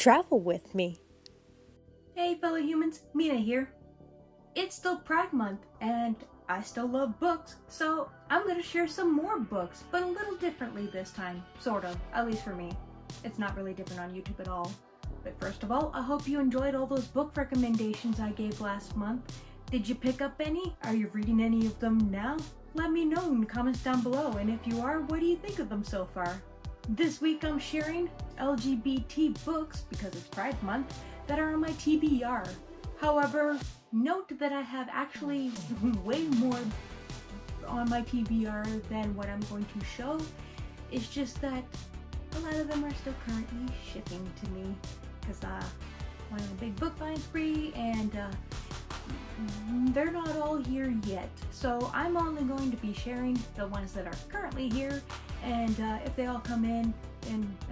travel with me. Hey fellow humans, Mina here. It's still Pride Month and I still love books, so I'm gonna share some more books, but a little differently this time, sort of, at least for me. It's not really different on YouTube at all. But first of all, I hope you enjoyed all those book recommendations I gave last month. Did you pick up any? Are you reading any of them now? Let me know in the comments down below, and if you are, what do you think of them so far? This week I'm sharing LGBT books, because it's Pride Month, that are on my TBR. However, note that I have actually way more on my TBR than what I'm going to show. It's just that a lot of them are still currently shipping to me because I'm on a big book buying spree and they're not all here yet. So I'm only going to be sharing the ones that are currently here, and if they all come in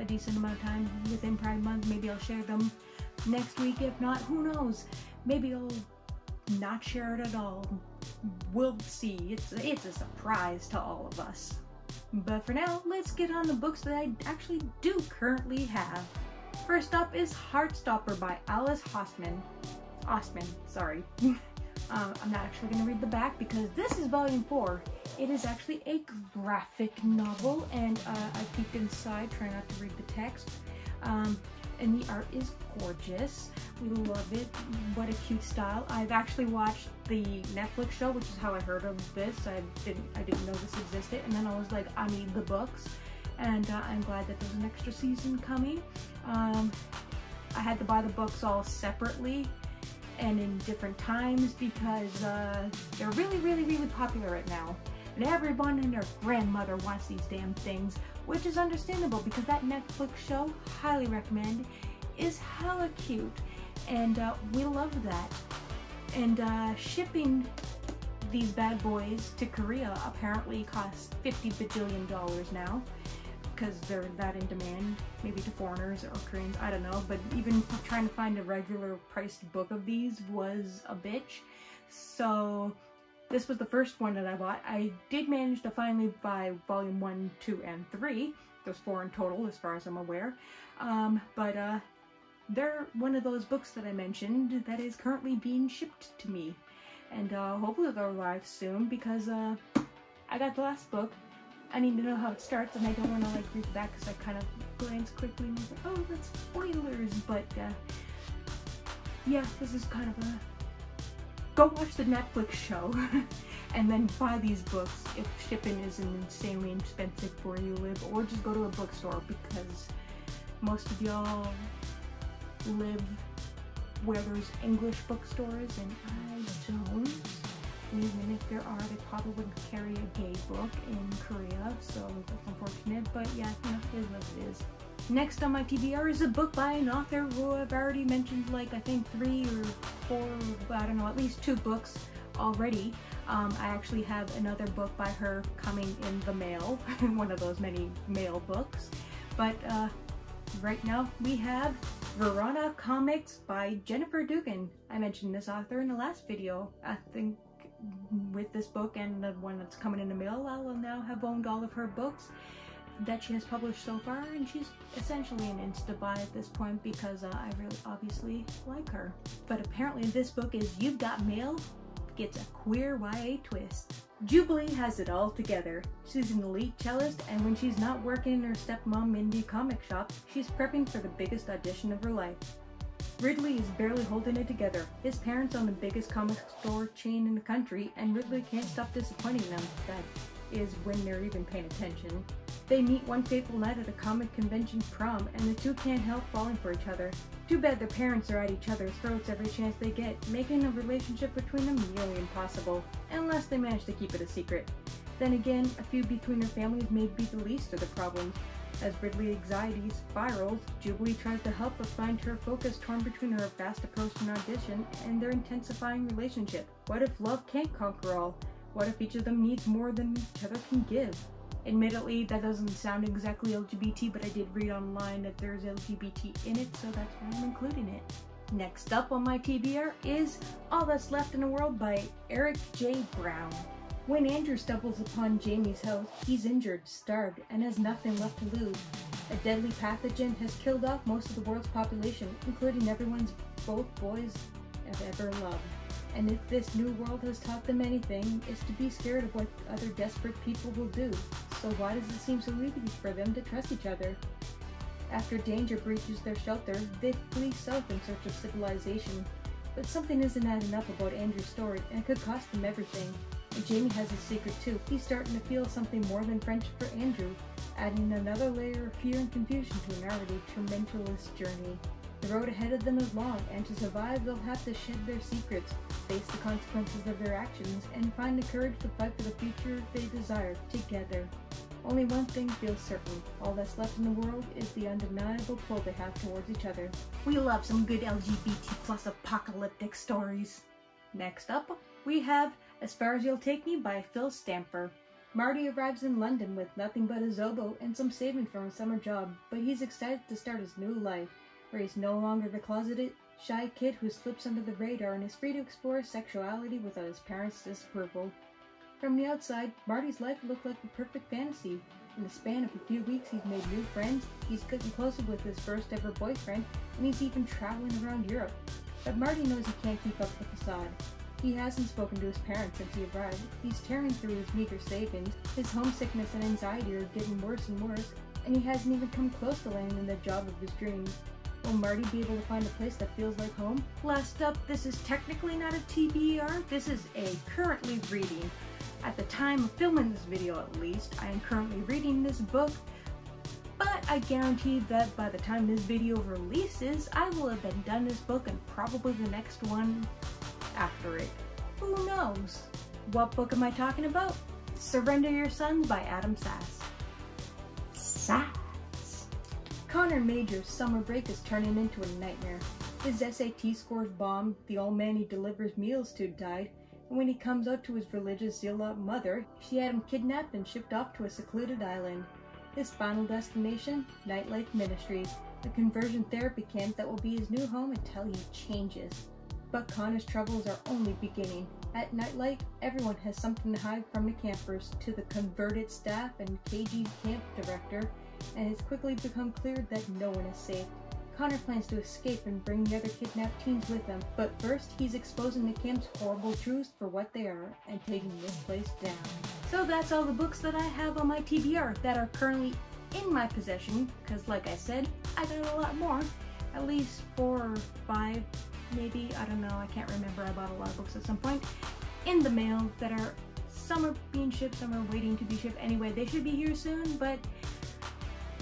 a decent amount of time within Pride Month, maybe I'll share them next week. If not, who knows? Maybe I'll not share it at all. We'll see. It's a surprise to all of us. But for now, let's get on the books that I actually do currently have. First up is Heartstopper by Alice Oslman. Sorry. I'm not actually going to read the back because this is volume 4. It is actually a graphic novel, and I peeked inside, trying not to read the text. And the art is gorgeous. We love it. What a cute style. I've actually watched the Netflix show, which is how I heard of this. I didn't know this existed, and then I was like, I need the books, and I'm glad that there's an extra season coming. I had to buy the books all separately and in different times because they're really popular right now. And everyone and their grandmother wants these damn things, which is understandable because that Netflix show, highly recommend, is hella cute, and we love that. And shipping these bad boys to Korea apparently costs $50 bajillion now because they're that in demand, maybe to foreigners or Koreans, I don't know, but even trying to find a regular priced book of these was a bitch. So this was the first one that I bought. I did manage to finally buy volume 1, 2, and 3. There's 4 in total as far as I'm aware. But they're one of those books that I mentioned that is currently being shipped to me. And hopefully they'll arrive soon because I got the last book. I need to know how it starts, and I don't want to like read the back because I kind of glanced quickly and was like, oh, that's spoilers. But yeah, this is kind of a go watch the Netflix show and then buy these books if shipping isn't insanely expensive for where you live, or just go to a bookstore because most of y'all live where there's English bookstores and I don't. And even if there are, they probably wouldn't carry a gay book in Korea, so that's unfortunate, but yeah, you know, it is what it is. Next on my TBR is a book by an author who I've already mentioned, like, I think 3 or 4, I don't know, at least 2 books already. I actually have another book by her coming in the mail, one of those many mail books. But right now we have Veronica Comics by Jennifer Dugan. I mentioned this author in the last video. I think with this book and the one that's coming in the mail, I'll now have owned all of her books that she has published so far, and she's essentially an insta-buy at this point because I really obviously like her. But apparently this book is You've Got Mail gets a queer YA twist. Jubilee has it all together. She's an elite cellist, and when she's not working in her stepmom indie comic shop, she's prepping for the biggest audition of her life. Ridley is barely holding it together. His parents own the biggest comic store chain in the country, and Ridley can't stop disappointing them. That is, when they're even paying attention. They meet one fateful night at a comic convention prom, and the two can't help falling for each other. Too bad their parents are at each other's throats every chance they get, making a relationship between them nearly impossible, unless they manage to keep it a secret. Then again, a feud between their families may be the least of the problems. As Ridley's anxiety spirals, Jubilee tries to help but find her focus torn between her fast approach to an audition and their intensifying relationship. What if love can't conquer all? What if each of them needs more than each other can give? Admittedly, that doesn't sound exactly LGBT, but I did read online that there's LGBT in it, so that's why I'm including it. Next up on my TBR is All That's Left in the World by Erik J. Brown. When Andrew stumbles upon Jamie's house, he's injured, starved, and has nothing left to lose. A deadly pathogen has killed off most of the world's population, including everyone's both boys have ever loved. And if this new world has taught them anything, it's to be scared of what other desperate people will do. So why does it seem so easy for them to trust each other? After danger breaches their shelter, they flee south in search of civilization. But something isn't adding up about Andrew's story, and it could cost him everything. And Jamie has a secret too. He's starting to feel something more than friendship for Andrew, adding another layer of fear and confusion to an already tumultuous journey. The road ahead of them is long, and to survive they'll have to shed their secrets, face the consequences of their actions, and find the courage to fight for the future they desire together. Only one thing feels certain. All that's left in the world is the undeniable pull they have towards each other. We love some good LGBT+ apocalyptic stories. Next up, we have As Far As You'll Take Me by Phil Stamper. Marty arrives in London with nothing but a Zobo and some saving from a summer job, but he's excited to start his new life, where he's no longer the closeted, shy kid who slips under the radar and is free to explore sexuality without his parents' disapproval. From the outside, Marty's life looked like the perfect fantasy. In the span of a few weeks, he's made new friends, he's getting closer with his first ever boyfriend, and he's even traveling around Europe. But Marty knows he can't keep up the facade. He hasn't spoken to his parents since he arrived. He's tearing through his meager savings. His homesickness and anxiety are getting worse and worse, and he hasn't even come close to landing the job of his dreams. Will Marty be able to find a place that feels like home? Last up, this is technically not a TBR, this is a currently reading. At the time of filming this video at least, I am currently reading this book, but I guarantee that by the time this video releases, I will have been done this book and probably the next one after it. Who knows? What book am I talking about? Surrender Your Sons by Adam Sass. Sass. Connor Major's summer break is turning into a nightmare. His SAT scores bombed, the old man he delivers meals to died, and when he comes out to his religious zealot mother, she had him kidnapped and shipped off to a secluded island. His final destination? Nightlife Ministries, a conversion therapy camp that will be his new home until he changes. But Connor's troubles are only beginning. At Nightlife, everyone has something to hide from the campers, to the converted staff and KG's camp director, and it's quickly become clear that no one is safe. Connor plans to escape and bring the other kidnapped teens with him, but first he's exposing the camp's horrible truths for what they are and taking this place down. So that's all the books that I have on my TBR that are currently in my possession, because like I said, I got a lot more, at least 4 or 5, maybe, I don't know, I can't remember, I bought a lot of books at some point, in the mail that are, some are being shipped, some are waiting to be shipped. Anyway, they should be here soon, but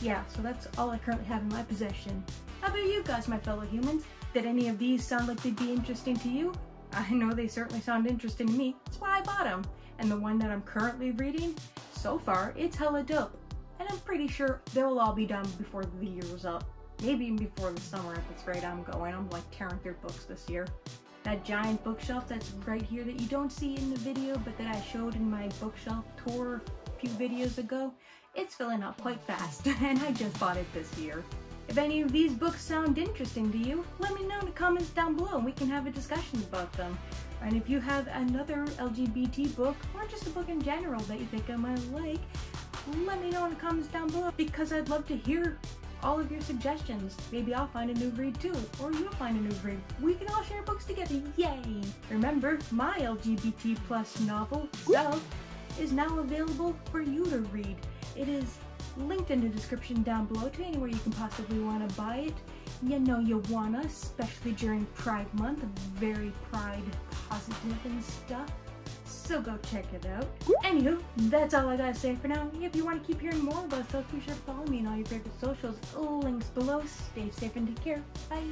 yeah, so that's all I currently have in my possession. How about you guys, my fellow humans? Did any of these sound like they'd be interesting to you? I know they certainly sound interesting to me, that's why I bought them. And the one that I'm currently reading, so far, it's hella dope. And I'm pretty sure they'll all be done before the year's up. Maybe even before the summer at this rate I'm going. I'm like tearing through books this year. That giant bookshelf that's right here that you don't see in the video, but that I showed in my bookshelf tour a few videos ago, it's filling up quite fast, and I just bought it this year. If any of these books sound interesting to you, let me know in the comments down below and we can have a discussion about them. And if you have another LGBT book, or just a book in general that you think I might like, let me know in the comments down below, because I'd love to hear all of your suggestions. Maybe I'll find a new read too, or you'll find a new read. We can all share books together, yay! Remember, my LGBT+ novel, Self, is now available for you to read. It is linked in the description down below to anywhere you can possibly want to buy it. You know you wanna, especially during Pride Month, very Pride positive and stuff. So go check it out. Anywho, that's all I gotta say for now. If you want to keep hearing more about stuff, be sure to follow me on all your favorite socials. Links below. Stay safe and take care. Bye.